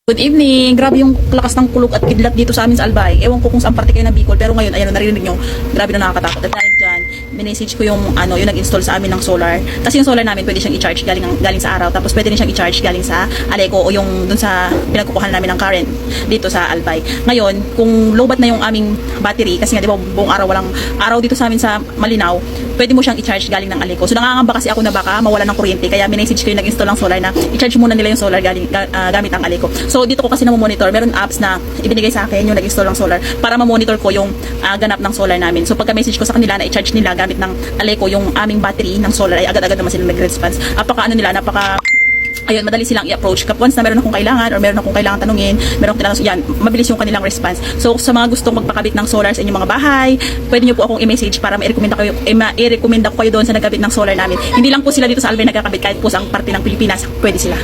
Good evening! Grabe yung lakas ng kulog at kidlat dito sa amin sa Albay. Ewan ko kung saan parte kayo ng Bicol, pero ngayon, ayan, narinig nyo, grabe na nakakatakot. At dahil dyan, minessage ko yung, yung nag-install sa amin ng solar. Kasi yung solar namin, pwede siyang i-charge galing sa araw, tapos pwede rin siyang i-charge galing sa Aleco o yung dun sa pinagkukuhan namin ng current dito sa Albay. Ngayon, kung lowbat na yung aming battery, kasi nga, di ba, buong araw, walang araw dito sa amin sa Malinaw, pwede mo siyang i-charge galing ng Aleco. So, nangangamba kasi ako na baka mawala ng kuryente, kaya minessage ko yung nag-install ng solar na i-charge muna nila yung solar gamit ang Aleco. So dito ko kasi na-monitor, meron apps na ibinigay sa akin yung nag-install ng solar para ma-monitor ko yung ganap ng solar namin. So pagka message ko sa kanila na i-charge nila gamit ng Aleco yung aming battery ng solar, ay agad-agad naman sila nag-response. Ayun, madali silang i-approach. Once na meron akong kailangan or meron akong kailangan tanungin, meron akong kailangan, yan, mabilis yung kanilang response. So, sa mga gustong magpakabit ng solar sa inyong mga bahay, pwede nyo po akong i-message para ma-recommenda ko kayo doon sa nagkabit ng solar namin. Hindi lang po sila dito sa Albay nagkakabit, kahit po sa parte ng Pilipinas, pwede sila.